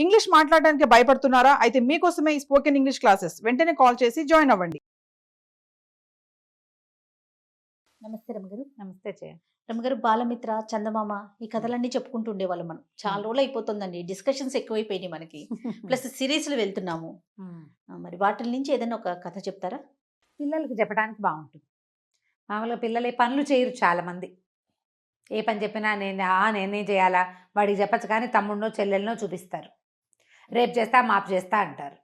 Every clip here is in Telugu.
ఇంగ్లీష్ మాట్లాడడానికి భయపడుతున్నారా? అయితే మీకోసమే ఈ స్పోకెన్ ఇంగ్లీష్ క్లాసెస్. వెంటనే కాల్ చేసి జాయిన్ అవ్వండి. నమస్తే రమగారు. నమస్తే జయ. రమగారు, బాలమిత్ర, చందమామ ఈ కథలన్నీ చెప్పుకుంటూ ఉండేవాళ్ళం మనం. చాలా రోజులు అయిపోతుందండి. డిస్కషన్స్ ఎక్కువైపోయినాయి మనకి. ప్లస్ సిరీస్లు వెళ్తున్నాము. మరి వాటి నుంచి ఏదైనా ఒక కథ చెప్తారా? పిల్లలకి చెప్పడానికి బాగుంటుంది. మామూలుగా పిల్లలు ఏ పనులు చేయరు చాలామంది. ఏ పని చెప్పినా నేనే చేయాలా, వాడికి చెప్పచ్చు కానీ తమ్ముడినో చెల్లెలనో చూపిస్తారు. రేపు చేస్తా మాపు చేస్తా అంటారు.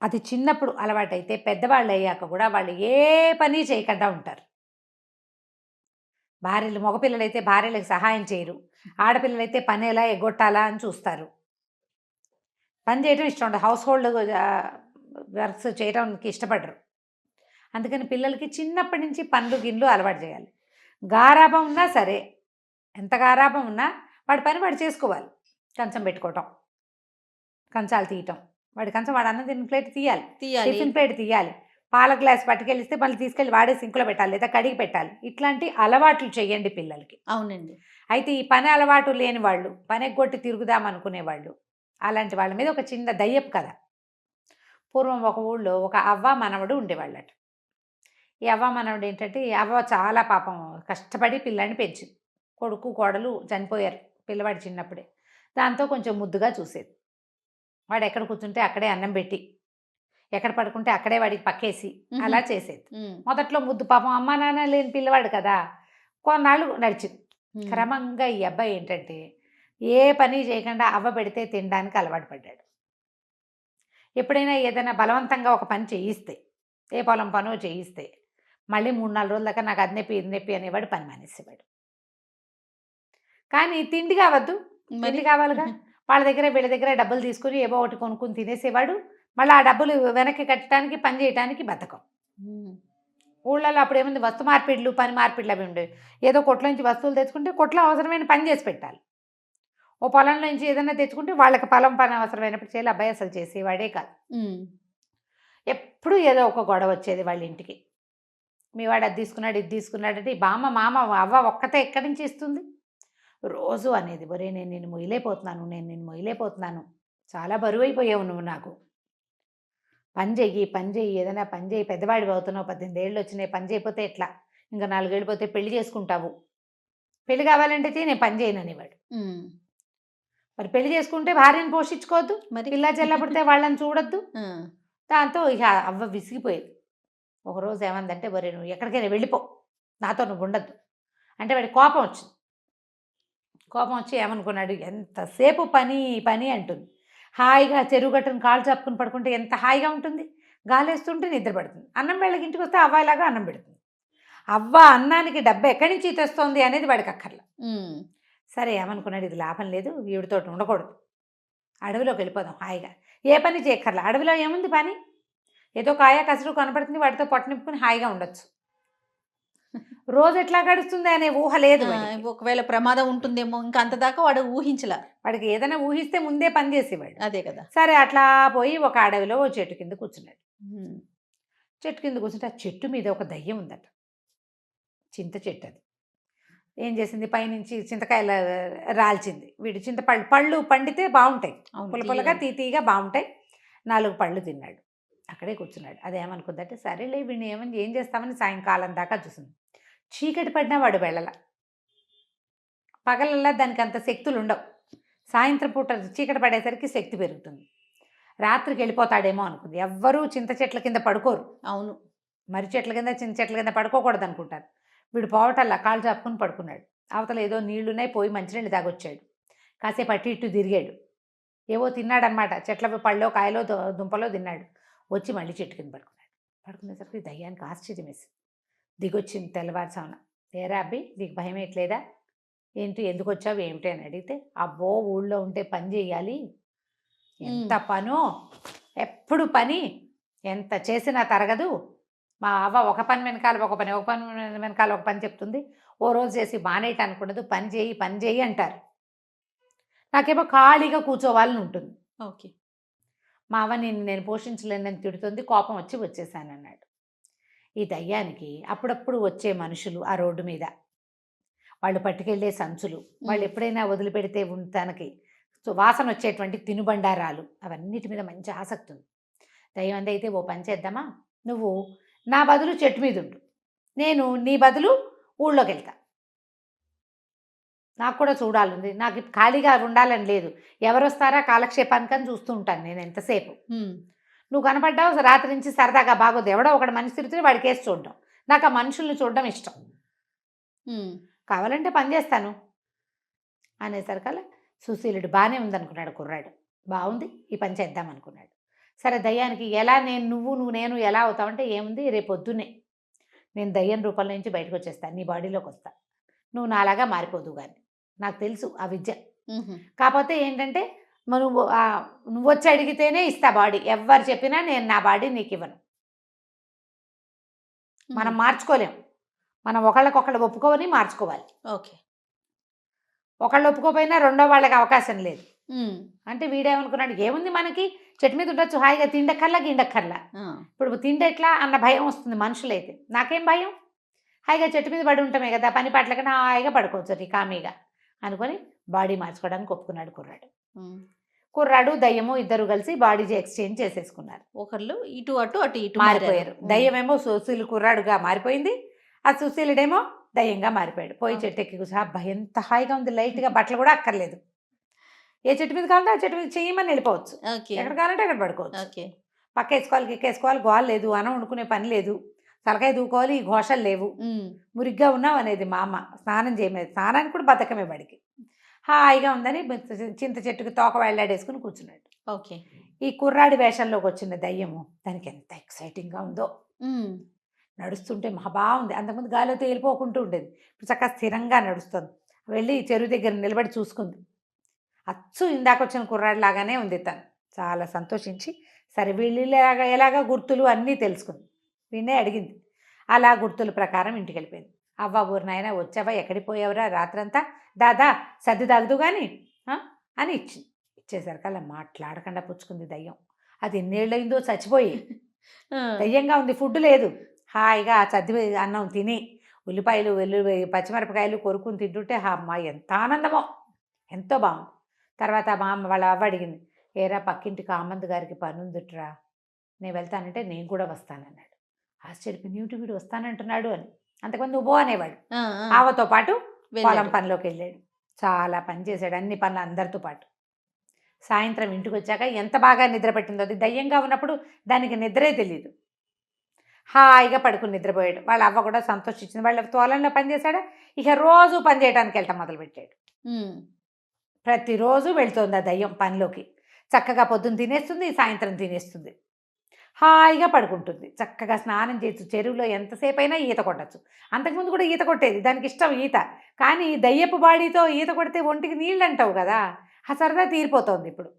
అది చిన్నప్పుడు అలవాటైతే పెద్దవాళ్ళు అయ్యాక కూడా వాళ్ళు ఏ పని చేయకుండా ఉంటారు. భార్యలు, మగపిల్లలైతే భార్యలకు సహాయం చేయరు, ఆడపిల్లలైతే పని ఎలా ఎగ్గొట్టాలా అని చూస్తారు. పని చేయడం ఇష్టం ఉండదు, హౌస్ హోల్డ్ వర్క్స్ చేయడానికి ఇష్టపడరు. అందుకని పిల్లలకి చిన్నప్పటి నుంచి పనులు గిన్నెలు అలవాటు చేయాలి. గారాబం ఉన్నా సరే, ఎంత గారాబం ఉన్నా వాడి పని వాడు చేసుకోవాలి. కంచం పెట్టుకోవటం, కంచాలు తీయటం, వాడి కంచం వాడు అన్నం తిన్న ప్లేట్ తీయాలి, టిఫిన్ ప్లేట్ తీయాలి, పాల గ్లాస్ పట్టుకెళ్ళిస్తే మళ్ళీ తీసుకెళ్ళి వాడే సింకులో పెట్టాలి లేదా కడిగి పెట్టాలి. ఇట్లాంటి అలవాట్లు చేయండి పిల్లలకి. అవునండి. అయితే ఈ పని అలవాటు లేని వాళ్ళు, పని ఎగ్గొట్టి తిరుగుదాం అనుకునేవాళ్ళు, అలాంటి వాళ్ళ మీద ఒక చిన్న దయ్యపు కథ. పూర్వం ఒక ఊళ్ళో ఒక అవ్వ మనవడు ఉండేవాళ్ళట. ఈ అవ్వ మనవడు ఏంటంటే, ఈ అవ్వ చాలా పాపం కష్టపడి పిల్లాడిని పెంచింది. కొడుకు కోడలు చనిపోయారు పిల్లవాడు చిన్నప్పుడే. దాంతో కొంచెం ముద్దుగా చూసేది. వాడు ఎక్కడ కూర్చుంటే అక్కడే అన్నం పెట్టి, ఎక్కడ పడుకుంటే అక్కడే వాడికి పక్కేసి అలా చేసేది. మొదట్లో ముద్దు, పాపం అమ్మా నాన్న లేని పిల్లవాడు కదా, కొన్నాళ్ళు నడిచింది. క్రమంగా ఈ అబ్బాయి ఏంటంటే ఏ పని చేయకుండా అవ్వ పెడితే తినడానికి అలవాటు పడ్డాడు. ఎప్పుడైనా ఏదైనా బలవంతంగా ఒక పని చేయిస్తే, ఏ పొలం పనో చేయిస్తే మళ్ళీ 3-4 రోజుల దాకా నాకు అది నొప్పి ఇది నొప్పి అనేవాడు, పని మానేసేవాడు. కానీ తిండి కావద్దు, తిండి కావాలిగా. వాళ్ళ దగ్గర వీళ్ళ దగ్గర డబ్బులు తీసుకుని ఏవో ఒకటి కొనుక్కుని తినేసేవాడు. మళ్ళీ ఆ డబ్బులు వెనక్కి కట్టడానికి, పని చేయడానికి బద్ధకం. ఊళ్ళలో అప్పుడు ఏముంది, వస్తు మార్పిడ్లు, పని మార్పిడ్లు అవి ఉండేవి. ఏదో కొట్లో నుంచి వస్తువులు తెచ్చుకుంటే కొట్లో అవసరమైన పని చేసి పెట్టాలి. ఓ పొలంలో నుంచి ఏదైనా తెచ్చుకుంటే వాళ్ళకి పొలం పని అవసరమైనప్పుడు చేయాలి. అబ్బాయి అసలు చేసేవాడే కాదు. ఎప్పుడు ఏదో ఒక గొడవ వచ్చేది వాళ్ళ ఇంటికి. మీ వాడు అది తీసుకున్నాడు, ఇది తీసుకున్నాడు అంటే బామ్మ మామ అవ్వ ఒక్కతే ఎక్కడి నుంచి ఇస్తుంది. రోజు అనేది, ఒరే నేను నిన్ను మొయ్యలేకపోతున్నాను, చాలా బరువు అయిపోయావు నువ్వు, నాకు పని చెయ్యి, ఏదైనా పని చెయ్యి, పెద్దవాడివి అవుతున్నావు, 18 ఏళ్ళు వచ్చినాయి, పని చేయకపోతే ఎట్లా, ఇంకా 4 ఏళ్ళు పోతే పెళ్లి చేసుకుంటావు, పెళ్లి కావాలంటే నేను పని చేయను అనేవాడు. మరి పెళ్లి చేసుకుంటే భార్యను పోషించుకోవద్దు, మరి పిల్ల చెల్ల పుడితే వాళ్ళని చూడొద్దు. దాంతో ఇక అవ్వ విసిగిపోయేది. ఒకరోజు ఏమందంటే, ఒరే నువ్వు ఎక్కడికైనా వెళ్ళిపో, నాతో నువ్వు ఉండద్దు అంటే వాడి కోపం వచ్చి ఏమనుకున్నాడు, ఎంతసేపు పని అంటుంది. హాయిగా చెరువు గట్టును కాళ్ళు చాపుకుని పడుకుంటే ఎంత హాయిగా ఉంటుంది, గాలేస్తుంటే నిద్ర పడుతుంది. అన్నం వేళకి ఇంటికి వస్తే అవ్వలాగా అన్నం పెడుతుంది. అవ్వ అన్నానికి డబ్బు ఎక్కడి నుంచి తెస్తోంది అనేది వాడికి అక్కర్లా. సరే ఏమనుకున్నాడు, ఇది లాభం లేదు, ఈవిడితో ఉండకూడదు, అడవిలోకి వెళ్ళిపోదాం హాయిగా, ఏ పని చేయక్కర్లా, అడవిలో ఏముంది పని, ఏదో కాయ కసురు కనపడుతుంది, వాటితో పొట్ట నింపుకుని హాయిగా ఉండొచ్చు. రోజు ఎట్లా గడుస్తుంది అనే ఊహ లేదు. ఒకవేళ ప్రమాదం ఉంటుందేమో, ఇంకా అంతదాకా వాడు ఊహించలా. వాడికి ఏదైనా ఊహిస్తే ముందే పని చేసేవాడు. అదే కదా. సరే అట్లా పోయి ఒక అడవిలో ఓ చెట్టు కింద కూర్చున్నాడు. చెట్టు కింద కూర్చుంటే ఆ చెట్టు మీద ఒక దయ్యం ఉందట, చింత చెట్టు. అది ఏం చేసింది, పైనుంచి చింతకాయలు రాల్చింది. వీడు పళ్ళు పండితే బాగుంటాయి, పుల్లగా తీతీగా బాగుంటాయి. 4 పళ్ళు తిన్నాడు, అక్కడే కూర్చున్నాడు. అదేమనుకుందంటే, సరేలే వీడిని ఏం చేస్తామని సాయంకాలం దాకా చూసింది. చీకటి పడినా వాడు వెళ్ళల. పగలల్లా దానికి అంత శక్తులు ఉండవు, సాయంత్రం పూట చీకటి పడేసరికి శక్తి పెరుగుతుంది. రాత్రికి వెళ్ళిపోతాడేమో అనుకుంది. ఎవ్వరూ చింత చెట్ల కింద పడుకోరు. అవును, మర్రి చెట్ల కింద, చింత చెట్ల కింద పడుకోకూడదు అనుకుంటారు. వీడు పోవటల్లా కాళ్ళు చాపుకుని పడుకున్నాడు. అవతల ఏదో నీళ్లున్నాయి, పోయి మంచినీళ్ళు తాగొచ్చాడు. కాసేపు అటు ఇటు తిరిగాడు, ఏవో తిన్నాడనమాట. చెట్ల పళ్ళో కాయలో దుంపలో తిన్నాడు. వచ్చి మళ్ళీ చెట్టు కింద పడుకునేసరికి దయ్యానికి ఆశ్చర్యం వేసింది. దిగొచ్చింది తెల్లవారుసామున. ఏరా అబ్బి, నీకు భయం ఎట్లేదా, ఏంటి, ఎందుకు వచ్చావు ఏమిటి అని అడిగితే, అబ్బో ఊళ్ళో ఉంటే పని చేయాలి, ఎంత పనో, ఎప్పుడు పని, ఎంత చేసినా తరగదు. మా అవ్వ ఒక పని వెనకాల ఒక పని చెప్తుంది. ఓ రోజు చేసి మానేయటానికి ఉండదు, పని చేయి అంటారు. నాకేమో ఖాళీగా కూర్చోవాలని ఉంటుంది. ఓకే, మా అవ్వ నేను పోషించలేనని తిడుతుంది, కోపం వచ్చేసానన్నాడు. ఈ దయ్యానికి అప్పుడప్పుడు వచ్చే మనుషులు, ఆ రోడ్డు మీద వాళ్ళు పట్టుకెళ్ళే సంచులు, వాళ్ళు ఎప్పుడైనా వదిలిపెడితే తనకి సో వాసన వచ్చేటువంటి తినుబండారాలు అవన్నిటి మీద మంచి ఆసక్తి ఉంది. దయ్యం అంది అయితే ఓ పని చేద్దామా, నువ్వు నా బదులు చెట్టు మీద ఉండు, నేను నీ బదులు ఊళ్ళోకి వెళ్తా. నాకు కూడా చూడాలంది, నాకు ఖాళీగా ఉండాలని లేదు, ఎవరు వస్తారా కాలక్షేపానికని చూస్తూ ఉంటాను నేను ఎంతసేపు. నువ్వు కనపడ్డావు రాత్రి నుంచి సరదాగా బాగోదు, ఎవడో ఒకటి మనిషి తిరుగుతుంది వాడి కేసు చూడడం, నాకు ఆ మనుషుల్ని చూడడం ఇష్టం, కావాలంటే పని చేస్తాను అనేసరికల్లా సుశీలుడు బాగానే ఉందనుకున్నాడు కుర్రాడు, బాగుంది ఈ పని చేద్దాం అనుకున్నాడు. సరే దయ్యానికి ఎలా నువ్వు నేను ఎలా అవుతావంటే ఏముంది, రేపు పొద్దున్నే నేను దయ్యం రూపంలో నుంచి బయటకు వచ్చేస్తాను, నీ బాడీలోకి వస్తా, నువ్వు నాలాగా మారిపోదు కానీ, నాకు తెలుసు ఆ విద్య. కాకపోతే ఏంటంటే నువ్వు వచ్చి అడిగితేనే ఇస్తా బాడీ, ఎవరు చెప్పినా నేను నా బాడీ నీకు ఇవ్వను. మనం మార్చుకోలేం, మనం ఒకళ్ళకొకళ్ళు ఒప్పుకోవని మార్చుకోవాలి. ఓకే, ఒకళ్ళు ఒప్పుకోపోయినా రెండో వాళ్ళకి అవకాశం లేదు. అంటే వీడేమనుకున్నాడు, ఏముంది మనకి చెట్టు మీద ఉండొచ్చు హాయిగా, తిండక్కర్లా గిండక్కర్లా, ఇప్పుడు తిండెట్లా అన్న భయం వస్తుంది మనుషులైతే. నాకేం భయం, హాయిగా చెట్టు మీద పడి ఉంటామే కదా, పని పాటల కన్నా హాయిగా పడుకోవచ్చు కామీగా అనుకొని బాడీ మార్చుకోవడానికి ఒప్పుకున్నాడు కుర్రాడు దయ్యము ఇద్దరు కలిసి బాడీ ఎక్స్చేంజ్ చేసేసుకున్నారు. ఒకళ్ళు ఇటు అటు అటు ఇటు మారిపోయారు. దయ్యమేమో సుశీలు కుర్రాడుగా మారిపోయింది, ఆ సుశీలుడేమో దయ్యంగా మారిపోయాడు. పోయి చెట్టు ఎక్కి కూర్చో, అబ్బా ఎంత హాయిగా ఉంది, లైట్గా బట్టలు కూడా అక్కర్లేదు, ఏ చెట్టు మీద కావాలంటే ఆ చెట్టు మీద చేయమని వెళ్ళిపోవచ్చు, ఎక్కడ కావాలంటే అక్కడ పడుకోవచ్చు, పక్క వేసుకోవాలి ఎక్కేసుకోవాలి, గోల లేదు, అన్నం వండుకునే పని లేదు, తలకాయ దూకోవాలి, ఈ ఘోషలు లేవు, మురిగ్గా ఉన్నావు అనేది మా అమ్మ, స్నానం చేయలేదు, స్నానానికి కూడా బతకమే బడికి, హాయిగా ఉందని చింత చెట్టుకి తోక వెళ్ళాడేసుకుని కూర్చున్నాడు. ఓకే, ఈ కుర్రాడి వేషంలోకి వచ్చిన దయ్యము దానికి ఎంత ఎక్సైటింగ్గా ఉందో, నడుస్తుంటే మహా బాగుంది. అంతకుముందు గాలితో తేలిపోకుంటూ ఉండేది, ఇప్పుడు చక్కగా స్థిరంగా నడుస్తుంది. వెళ్ళి చెరువు దగ్గర నిలబడి చూసుకుంది, అచ్చు ఇందాక వచ్చిన కుర్రాడి లాగానే ఉంది తను. చాలా సంతోషించి సరే వీళ్ళు ఎలాగా గుర్తులు అన్నీ తెలుసుకుంది, వీణే అడిగింది, అలా గుర్తుల ప్రకారం ఇంటికి వెళ్ళిపోయింది. అవ్వ ఊరు నాయన వచ్చావా, ఎక్కడికి పోయావురా రాత్రంతా, దాదా సర్ది తాగుదు కానీ అని ఇచ్చింది. ఇచ్చేసరికి అలా మాట్లాడకుండా పుచ్చుకుంది దయ్యం. అది ఎన్నేళ్ళయిందో చచ్చిపోయి, దయ్యంగా ఉంది, ఫుడ్ లేదు, హాయిగా సర్ది అన్నం తిని ఉల్లిపాయలు పచ్చిమిరపకాయలు కొరుకుని తింటుంటే అమ్మ ఎంత ఆనందమో, ఎంతో బాగుంది. తర్వాత మా అమ్మ వాళ్ళ అవ్వ అడిగింది, ఏరా పక్కింటి కామంత్ గారికి పని ఉందిట్రా, నేను వెళ్తానంటే నేను కూడా వస్తానన్నాడు. ఆశ్చర్యపోయి న్యూటి వీడు వస్తానంటున్నాడు అని. అంతకుముందు నువ్వు అనేవాడు, ఆవతో పాటు పొలం పనిలోకి వెళ్ళాడు, చాలా పని చేశాడు, అన్ని పనులు అందరితో పాటు. సాయంత్రం ఇంటికి వచ్చాక ఎంత బాగా నిద్ర పట్టిందో, అది దయ్యంగా ఉన్నప్పుడు దానికి నిద్రే తెలియదు, హాయిగా పడుకుని నిద్రపోయాడు. వాళ్ళ అవ్వ కూడా సంతోషించింది, వాళ్ళ తోలంలో పని చేశాడు, ఇక రోజు పని చేయడానికి వెళ్ళటం మొదలుపెట్టాడు. ప్రతిరోజు వెళ్తుంది ఆ దయ్యం పనిలోకి, చక్కగా పొద్దున్న తినేస్తుంది, సాయంత్రం తినేస్తుంది, హాయిగా పడుకుంటుంది, చక్కగా స్నానం చేయొచ్చు, చెరువులో ఎంతసేపు అయినా ఈత కొట్టచ్చు. అంతకుముందు కూడా ఈత కొట్టేది, దానికి ఇష్టం ఈత, కానీ దయ్యపు బాడీతో ఈత కొడితే ఒంటికి నీళ్ళు అంటావు కదా, ఆ సరదా తీరిపోతుంది. ఇప్పుడు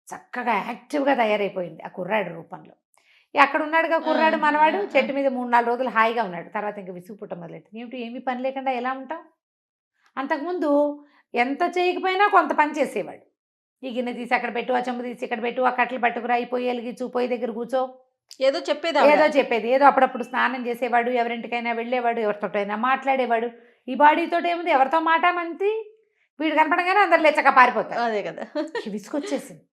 చక్కగా యాక్టివ్గా తయారైపోయింది ఆ కుర్రాడు రూపంలో. అక్కడ ఉన్నాడుగా కుర్రాడు మనవాడు, చెట్టు మీద 3-4 రోజులు హాయిగా ఉన్నాడు. తర్వాత ఇంకా విసుగు పుట్ట మొదలెట్టింది, ఏమిటి ఏమీ పని లేకుండా ఎలా ఉంటాం. అంతకుముందు ఎంత చేయకపోయినా కొంత పని చేసేవాడు, ఈ గిన్నె తీసి అక్కడ పెట్టు, ఆ చెంబు తీసి ఇక్కడ పెట్టు, ఆ కట్టలు పట్టుకురా, ఈ పొయ్యి వెలిగించు, పొయ్యి దగ్గర కూర్చో, ఏదో చెప్పేది, ఏదో అప్పుడప్పుడు స్నానం చేసేవాడు, ఎవరింటికైనా వెళ్ళేవాడు, ఎవరితోటైనా మాట్లాడేవాడు. ఈ బాడీతో ఏముంది, ఎవరితో మాట మంతి, వీడు కనపడగానే అందరు లేచక పారిపోతారు. అదే కదా, విసుకొచ్చేసింది.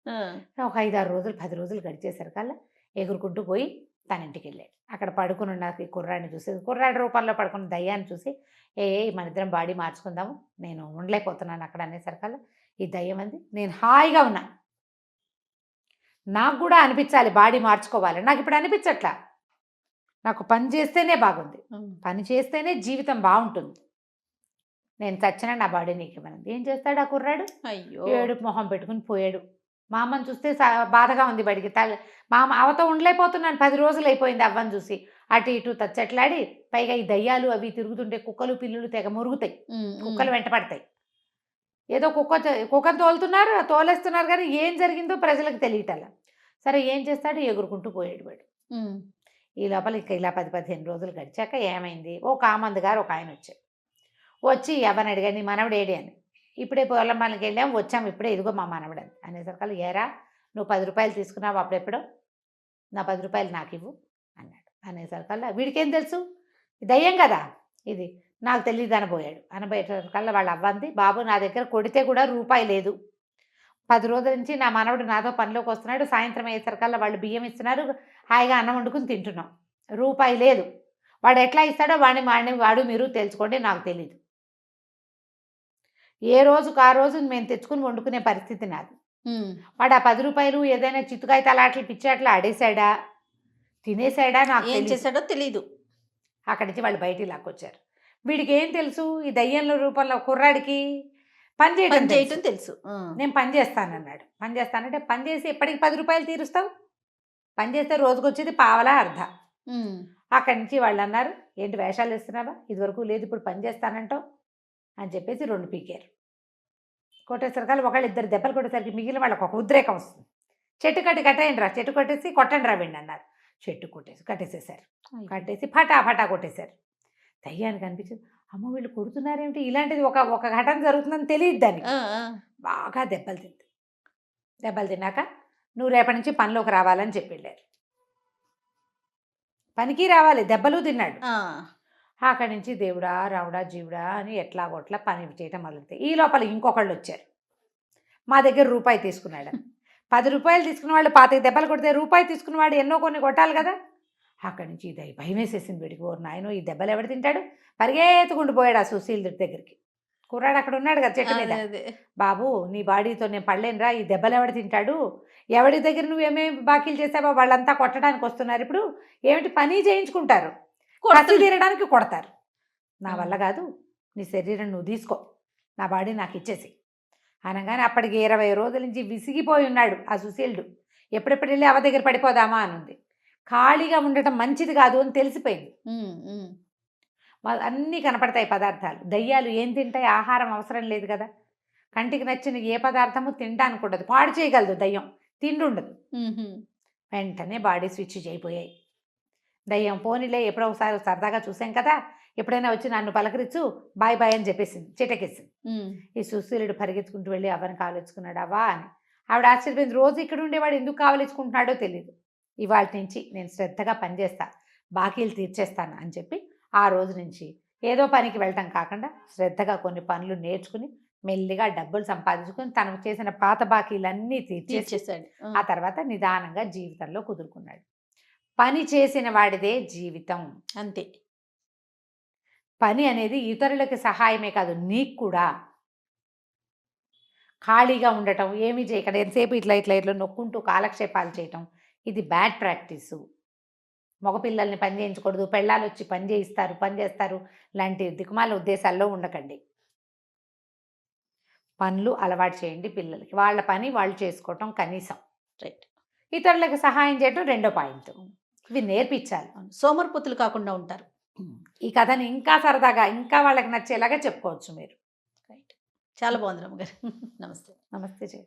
ఒక 5-6 రోజులు 10 రోజులు గడిచేసరికల్లా ఎగురుకుంటూ పోయి తన ఇంటికి వెళ్ళాడు. అక్కడ పడుకుని ఉన్న కుర్రాడిని చూసి, కుర్రాడి రూపంలో పడుకున్న దయ్యాన్ని చూసి, మన ఇద్దరం బాడీ మార్చుకుందాము, నేను ఉండలేకపోతున్నాను అక్కడ అనేసరికల్లా ఈ దయ్యం అంది, నేను హాయిగా ఉన్నా, నాకు కూడా అనిపించాలి బాడీ మార్చుకోవాలి, నాకు ఇప్పుడు అనిపించట్లా, నాకు పని చేస్తేనే బాగుంది, పని చేస్తేనే జీవితం బాగుంటుంది, నేను చచ్చినా నా బాడీ నీకు ఇవ్వనంది. ఏం చేస్తాడు ఆ కుర్రాడు, అయ్యో ఏడుపు మొహం పెట్టుకుని పోయాడు. మా అమ్మని చూస్తే బాధగా ఉంది బడికి, మా అమ్మ అవతో ఉండలేకపోతున్నాను, 10 రోజులు అయిపోయింది అవ్వని చూసి, అటు ఇటు తచ్చట్లాడి, పైగా ఈ దయ్యాలు అవి తిరుగుతుంటే కుక్కలు పిల్లులు తెగ మురుగుతాయి, కుక్కలు వెంట పడతాయి, ఏదో కుక్కను తోలేస్తున్నారు కానీ ఏం జరిగిందో ప్రజలకు తెలియటల్లా. సరే ఏం చేస్తాడు, ఎగురుకుంటూ పోయాడు వాడు. ఈ లోపల ఇంకా ఇలా 10-15 రోజులు గడిచాక ఏమైంది, ఓ కామంద్ గారు ఒక ఆయన వచ్చి ఎవరిని అడిగాడు, నీ మనవడు ఏడి అని. ఇప్పుడే పొలం పనికి వెళ్ళాము, వచ్చాము ఇప్పుడే, ఇదిగో మా మనవడు అని అనేసరికల్లా, ఏరా నువ్వు 10 రూపాయలు తీసుకున్నావు అప్పుడెప్పుడో, నా 10 రూపాయలు నాకు ఇవ్వు అన్నాడు. అనేసరికల్లా వీడికేం తెలుసు, దయ్యం కదా ఇది, నాకు తెలియదు అనబోయాడు. అనబోయేసరికల్లా వాళ్ళ అవ్వంది, బాబు నా దగ్గర కొడితే కూడా రూపాయి లేదు, 10 రోజుల నుంచి నా మనవడు నాతో పనిలోకి వస్తున్నాడు, సాయంత్రం అయ్యేసరికల్లా వాళ్ళు బియ్యం ఇస్తున్నారు, హాయిగా అన్నం వండుకుని తింటున్నాం. రూపాయి లేదు. వాడు ఎట్లా ఇస్తాడో వాడు మీరు తెలుసుకోండి, నాకు తెలీదు. ఏ రోజుకు ఆ రోజు మేము తెచ్చుకుని వండుకునే పరిస్థితి నాది. వాడు ఆ 10 రూపాయలు ఏదైనా చిత్తుకాయ తలాట్లు పిచ్చాట్లు ఆడేశాడా, తినేసాడా నాకు ఏం చేశాడో తెలీదు. అక్కడి నుంచి వాళ్ళు బయటికి లాక్కొచ్చారు. వీడికి ఏం తెలుసు, ఈ దయ్యంలో రూపంలో కుర్రాడికి పని చేయటం తెలుసు. నేను పని చేస్తానన్నాడు. పని చేస్తానంటే పని చేసి ఎప్పటికి 10 రూపాయలు తీరుస్తావు, పని చేస్తే రోజుకు వచ్చేది పావలా అర్ధ. అక్కడి నుంచి వాళ్ళు అన్నారు, ఏంటి వేషాలు వేస్తున్నావా, ఇదివరకు లేదు ఇప్పుడు పని చేస్తానంటావు అని చెప్పేసి 2 పీకారు. కొట్టేసరికి ఒకళ్ళు 2 దెబ్బలు కొట్టేసరికి మిగిలిన వాళ్ళకి ఒక ఉద్రేకం వస్తుంది. చెట్టు కట్టేయండి రా, చెట్టు కొట్టేసి కొట్టండి రా వెండి అన్నారు. చెట్టు కట్టేసేసారు. కట్టేసి ఫటా కొట్టేశారు. దయ్యానికి అనిపించింది, అమ్మ వీళ్ళు కొడుతున్నారేమిటి, ఇలాంటిది ఒక ఘటన జరుగుతుందని తెలియదు దానికి. బాగా దెబ్బలు తిన్నాక నువ్వు రేపటి నుంచి పనిలోకి రావాలని చెప్పి వెళ్ళారు. పనికి రావాలి, దెబ్బలు తిన్నాడు. అక్కడి నుంచి దేవుడా రావుడా జీవుడా అని ఎట్లాగొట్లా పని చేయటం మొదలుతాయి. ఈ లోపల ఇంకొకళ్ళు వచ్చారు. మా దగ్గర రూపాయి తీసుకున్నాడు. 10 రూపాయలు తీసుకున్న వాళ్ళు 25 దెబ్బలు కొడితే రూపాయి తీసుకున్నవాడు ఎన్నో కొన్ని కొట్టాలి కదా. అక్కడి నుంచి భయం వేసేసింది వీడికి. ఓరు నాయనో ఈ దెబ్బలు ఎవడు తింటాడు, పరిగెత్తుకుంటూ పోయాడు ఆ సుశీల్ దగ్గరికి. కుర్రాడు అక్కడ ఉన్నాడు కదా చెట్టు మీద. బాబు నీ బాడీతో నేను పడలేనురా, ఈ దెబ్బలు ఎవడు తింటాడు, ఎవడి దగ్గర నువ్వేమేమి బాకీలు చేసావో వాళ్ళంతా కొట్టడానికి వస్తున్నారు, ఇప్పుడు ఏమిటి పని చేయించుకుంటారు, కసి తీరడానికి కొడతారు, నా వల్ల కాదు, నీ శరీరం నువ్వు తీసుకో, నా బాడీ నాకు ఇచ్చేసి అనగానే అప్పటికి 20 రోజుల నుంచి విసిగిపోయి ఉన్నాడు ఆ సుశీలుడు. ఎప్పుడెప్పుడు వెళ్ళి అవ దగ్గర పడిపోదామా అని ఉంది. ఖాళీగా ఉండటం మంచిది కాదు అని తెలిసిపోయింది. అన్నీ కనపడతాయి పదార్థాలు. దయ్యాలు ఏం తింటాయి, ఆహారం అవసరం లేదు కదా. కంటికి నచ్చిన ఏ పదార్థము తినడానికి ఉండదు, పాడు చేయగలదు దయ్యం, తిండి ఉండదు. వెంటనే బాడీ స్విచ్ అయిపోయాయి. దయ్యం పోనీలే ఎప్పుడో ఒకసారి సరదాగా చూసాం కదా, ఎప్పుడైనా వచ్చి నన్ను పలకరించు, బాయ్ బాయ్ అని చెప్పేసింది, చిటకేసింది. ఈ సుశీలుడు పరిగెత్తుకుంటూ వెళ్ళి అవని కావలించుకున్నాడు అవ్వా అని. ఆవిడ ఆశ్చర్యపోయింది, రోజు ఇక్కడ ఉండేవాడు ఎందుకు కావలించుకుంటున్నాడో తెలియదు, ఇవాళ నుంచి నేను శ్రద్ధగా పనిచేస్తా, బాకీలు తీర్చేస్తాను అని చెప్పి ఆ రోజు నుంచి ఏదో పనికి వెళ్ళటం కాకుండా శ్రద్ధగా కొన్ని పనులు నేర్చుకుని మెల్లిగా డబ్బులు సంపాదించుకుని తనకు చేసిన పాత బాకీలన్నీ తీర్చేసాడు. ఆ తర్వాత నిదానంగా జీవితంలో కుదురుకున్నాడు. పని చేసిన వాడిదే జీవితం, అంతే. పని అనేది ఇతరులకి సహాయమే కాదు, నీకు కూడా. ఖాళీగా ఉండటం, ఏమీ చేయకుండా ఎంతసేపు ఇట్లా నొక్కుంటూ కాలక్షేపాలు చేయటం, ఇది బ్యాడ్ ప్రాక్టీసు. మగపిల్లల్ని పని చేయించకూడదు, పెళ్ళాలు వచ్చి పని చేస్తారు లాంటి దిక్కుమాల ఉద్దేశాల్లో ఉండకండి. పనులు అలవాటు చేయండి పిల్లలకి, వాళ్ళ పని వాళ్ళు చేసుకోవటం కనీసం. రైట్. ఇతరులకు సహాయం చేయటం 2వ పాయింట్. ఇవి నేర్పించాలి. సోమరిపోతులు కాకుండా ఉంటారు. ఈ కథని ఇంకా సరదాగా ఇంకా వాళ్ళకి నచ్చేలాగా చెప్పుకోవచ్చు మీరు. రైట్. చాలా బాగుంది రమ్మగారు. నమస్తే. నమస్తే జయ.